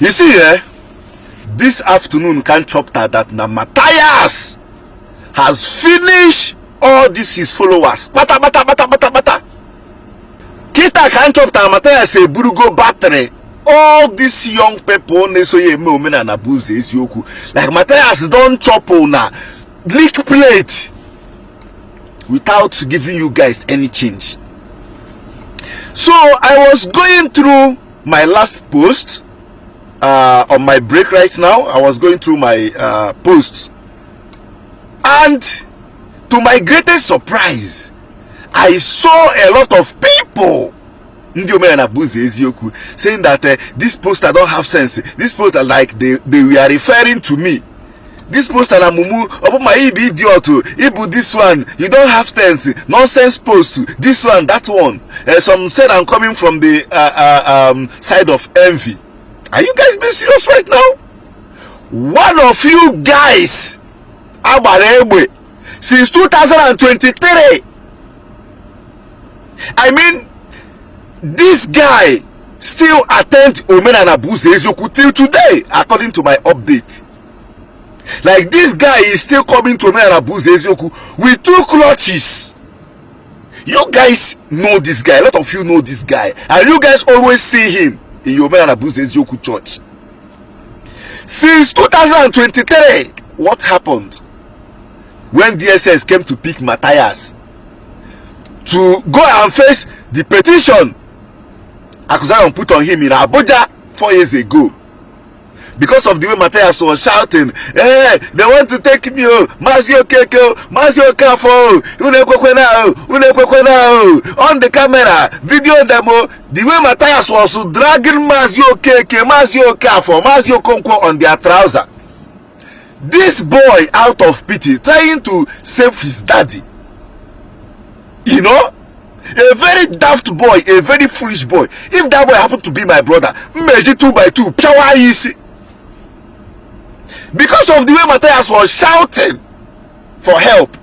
You see, this afternoon can't chop that now Mathias has finished all these his followers. Bata. Kita can't chop that Mathias a burugo battery. All these young people, like Mathias don't chop on a lick plate without giving you guys any change. So I was going through my last post on my break right now. I was going through my posts, and to my greatest surprise, I saw a lot of people saying that this poster don't have sense. This poster, like they were referring to me. This poster na mumu opo my idiot. Ibu this one, you don't have sense. Nonsense post. This one, that one. Some said I'm coming from the side of envy. Are you guys being serious right now? One of you guys, since 2023. I mean, this guy still attend Omen and Abuze Ezoku till today, according to my update. Like, this guy is still coming to Omen and Abuze Ezoku with 2 clutches. You guys know this guy. A lot of you know this guy, and you guys always see him in your Omen and Abuze Ezoku church. Since 2023, what happened when DSS came to pick Mathias to go and face the petition accusation put on him in Abuja 4 years ago? Because of the way Mathias was shouting, hey, they want to take me, Mazio Keko, Mazio Kafo, on the camera, video demo. The way Mathias was dragging Mazio Keke, Mazio Kafo, Mazio Konko on their trouser. This boy, out of pity, trying to save his daddy. You know? A very daft boy, a very foolish boy. If that boy happened to be my brother, Meji 2x2, power easy. Because of the way Mathias was shouting for help,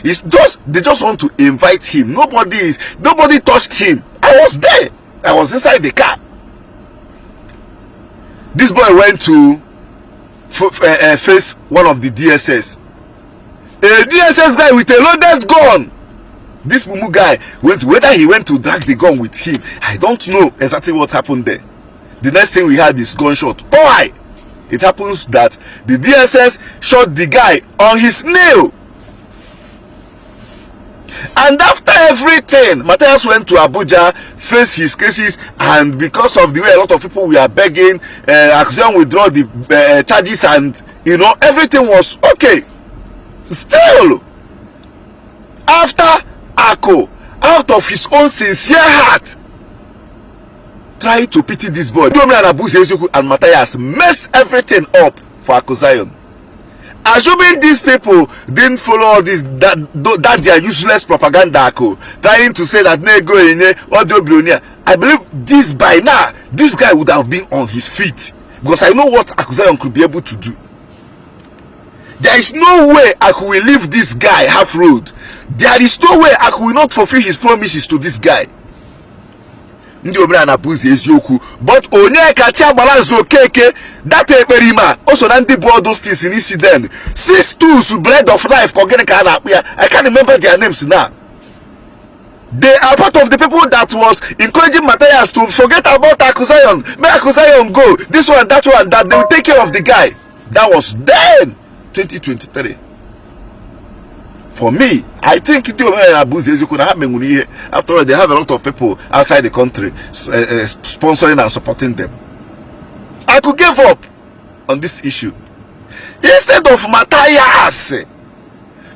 they just want to invite him. Nobody touched him. I was there. I was inside the car. This boy went to face one of the DSS. A DSS guy with a loaded gun. This Mumu guy whether he went to drag the gun with him, I don't know exactly what happened there. The next thing we had is gunshot. Why? It happens that the DSS shot the guy on his nail. And after everything, Mathias went to Abuja, faced his cases, and because of the way a lot of people were begging, accusation withdraw the charges, and you know, everything was okay. Still, after Ako, out of his own sincere heart, trying to pity this boy, and Mathias messed everything up for Akuzion. Assuming these people didn't follow all this, that their useless propaganda, trying to say that I believe this by now, this guy would have been on his feet, because I know what Akuzion could be able to do. There is no way Aku will leave this guy half road. There is no way Aku will not fulfill his promises to this guy. But onye kacha balanzo keke that Ekperima also nanti bought those things in incident. 6 tools bread of life. I can't remember their names now. They are part of the people that was encouraging Mathias to forget about Akuzion. Make Akuzion go. This one, that one, that they will take care of the guy. That was then 2023. For me, I think after all, they have a lot of people outside the country sponsoring and supporting them. I could give up on this issue. Instead of Mathias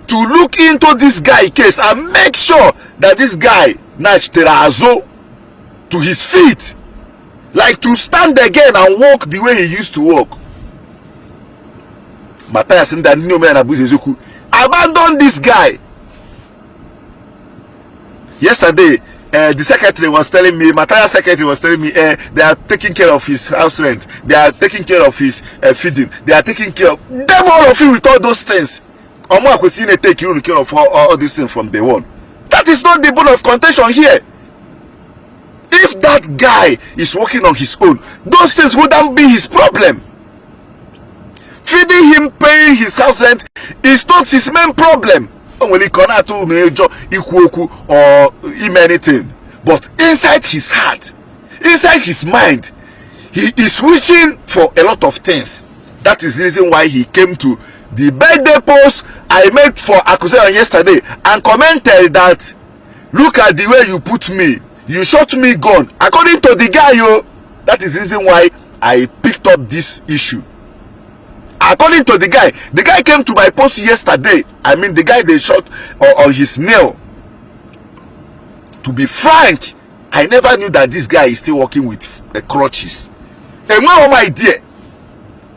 to look into this guy case and make sure that this guy Nach Terazo to his feet, like to stand again and walk the way he used to walk. Mathias and the new man Abuzezuku abandon this guy. Yesterday, the secretary was telling me, Mathias secretary was telling me, they are taking care of his house rent, they are taking care of his feeding, they are taking care of them, all of you, with all those things. Take care of all these things from day one. That is not the bone of contention here. if that guy is working on his own, those things wouldn't be his problem. Feeding him, paying his house rent is not his main problem. When he cannot do major or him anything, but inside his heart, inside his mind, he is wishing for a lot of things. That is the reason why he came to the birthday post I made for Akuzayon yesterday and commented that, look at the way you put me, you shot me gun. According to the guy, that is the reason why I picked up this issue. According to the guy came to my post yesterday. I mean, the guy they shot on his nail. To be frank, I never knew that this guy is still working with crutches. And what my idea?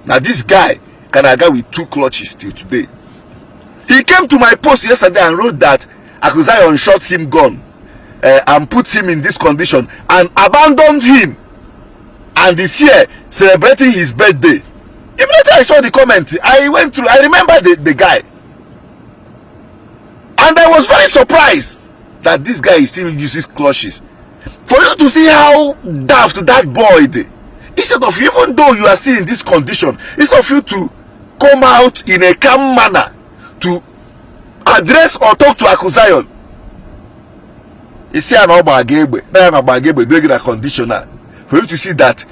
Now this guy can go with 2 clutches till today. He came to my post yesterday and wrote that Akuzayon shot him gun and put him in this condition and abandoned him, and is here celebrating his birthday. Immediately I saw the comment, I went through, I remember the guy, and I was very surprised that this guy still uses clutches. For you to see how daft that boy did, instead of, even though you are still in this condition, instead of you to come out in a calm manner to address or talk to Akuzayon, you see an Obagebe doing a conditioner for you to see that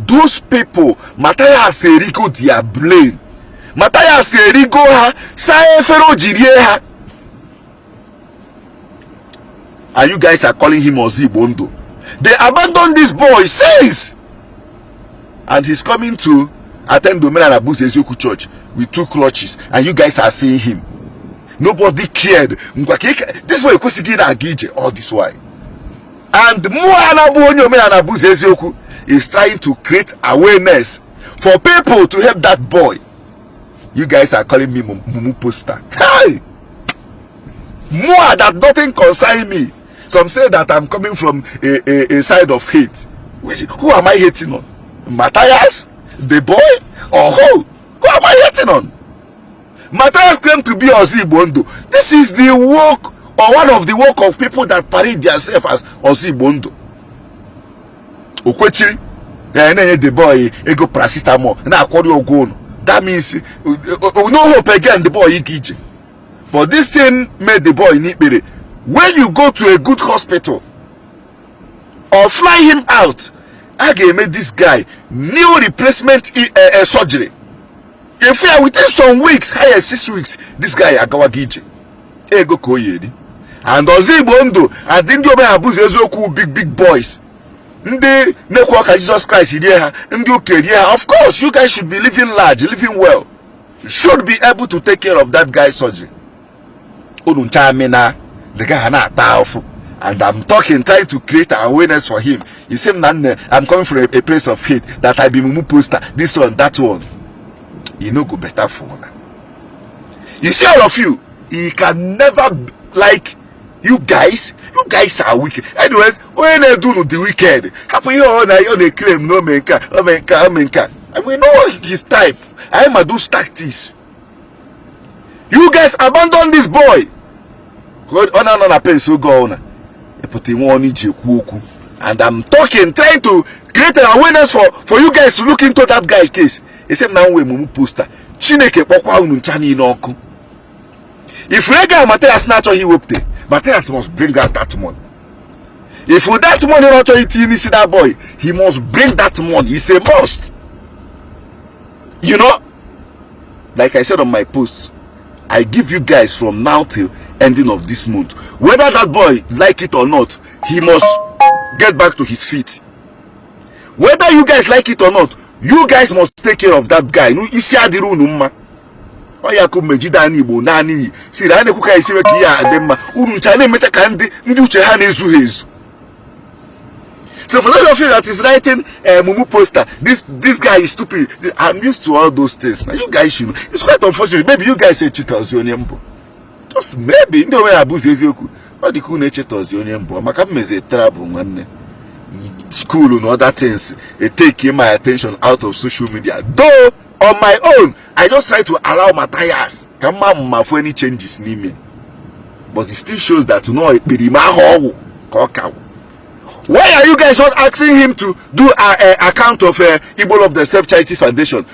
those people, Mathias Ekperima, their blame. Mathias Ekperima, Saefero Jirie, and you guys are calling him Ozibondo. They abandoned this boy, says, and he's coming to attend Dominion Abu's Ezeoku church with 2 clutches, and you guys are seeing him. Nobody cared. This way, all this why. And Abu's Ezeoku is trying to create awareness for people to help that boy. You guys are calling me Mumu Poster. Hey! More that nothing concern me. Some say that I'm coming from a side of hate. Who am I hating on? Mathias? The boy? Or who? Who am I hating on? Mathias claimed to be Ozibondo. This is the work, or one of the work of people that parade themselves as Ozibondo. Okwechiri, the boy, ego paracetamol, na akwori ogono. That means no hope again. The boy ikije. But this thing made the boy nipere. When you go to a good hospital or fly him out, I made this guy new replacement surgery. If you are within some weeks, higher 6 weeks, this guy agawagije. Ego koyedi. And Ozibondo and Indio Abu's Ezeoku big boys. Ndi nekwoka Jesus Christ here, ndi okay here. Of course, you guys should be living large, living well. You should be able to take care of that guy's surgery. The guy is powerful, and I'm trying to create awareness for him. You say, I'm coming from a place of hate, that I be Mumu Poster, this one, that one. You know, go better for now. You see, all of you, he can never like you guys. You guys are wicked. Anyways, when they do the wicked, happen you they claim no menka. And we know his type. I am a do tactics. You guys abandon this boy. God, and I'm talking, trying to create an awareness for you guys to look into that guy case. Except now we Mumu Poster. Chineke pokwa ununchani inoku. If we get Mathias natural he whooped it, Mathias must bring out that money. If with that money not you see that boy, he must bring that money. It's a must. You know, like I said on my post, I give you guys from now till ending of this month. Whether that boy like it or not, he must get back to his feet. Whether you guys like it or not, you guys must take care of that guy. No, isi adiru numma. Oya ku mejida ni bo nani. Si da ne kuka isi weki ya ademma. Uru nchane mecha kandi ndi uche ha nezu hezu. So for those of you that is writing Mumu Poster, this guy is stupid. I'm used to all those things. Now you guys should know. It's quite unfortunate. Maybe you guys say cheaters yonyembo. Just maybe in the way Abu Ezeoku. What the cool nature cheaters yonyembo. Maka meze trouble man. School and other things, it take my attention out of social media. Though on my own, I just try to allow Mathias come on for any changes in me. But it still shows that no Ekperima Why are you guys not asking him to do an account of Igbo of the Self Charity Foundation?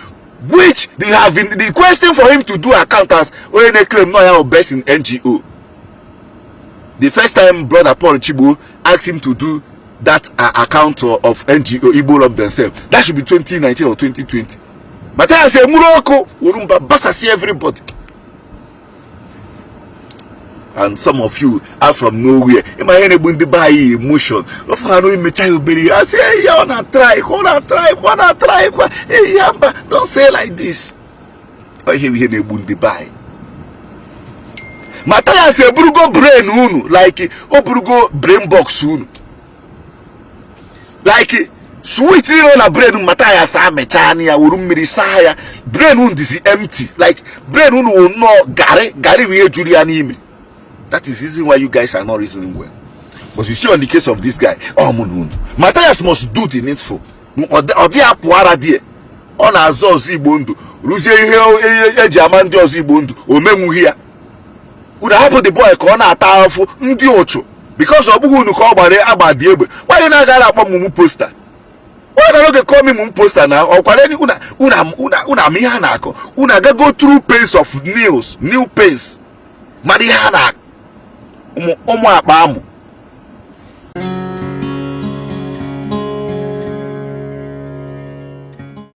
Which they have been requesting for him to do account as when they claim no have best in NGO. The first time Brother Paul Chibu asked him to do that account of NGO Igbo of themselves, that should be 2019 or 2020. But I say Muroko Urumba Basasi everybody. And some of you are from nowhere. In my head, they buy emotion. Of I know me child berry. I say, hey, you wanna try, wanna try. Hey, Yamba, don't say like this. I hear they buy. Mathias Ekperima brain unu like Obrugo brain box unu. Like sweet on a brain Mathias amechani ya urumiri saya brain unu is empty. Like brain unu will not gari we Julian ime. That is the reason why you guys are not reasoning well. But you see on the case of this guy, Mathias must do the needful. Odi apuara die. On azo zibondu. Ruzie ihe eji amandi ozibondu. Omenwu hia. Una happen the boy ka ọ na-ata afụ ndị ocho because ọ bụghị unu ka ọ gbara agbadi egbe. Why you na gara akpọ mumu poster? Why na no call me mumu poster na? Ọ kwara ni una mi ha na akọ. Una go through pains of new pains. Mari ha na ụmụ akpa amụ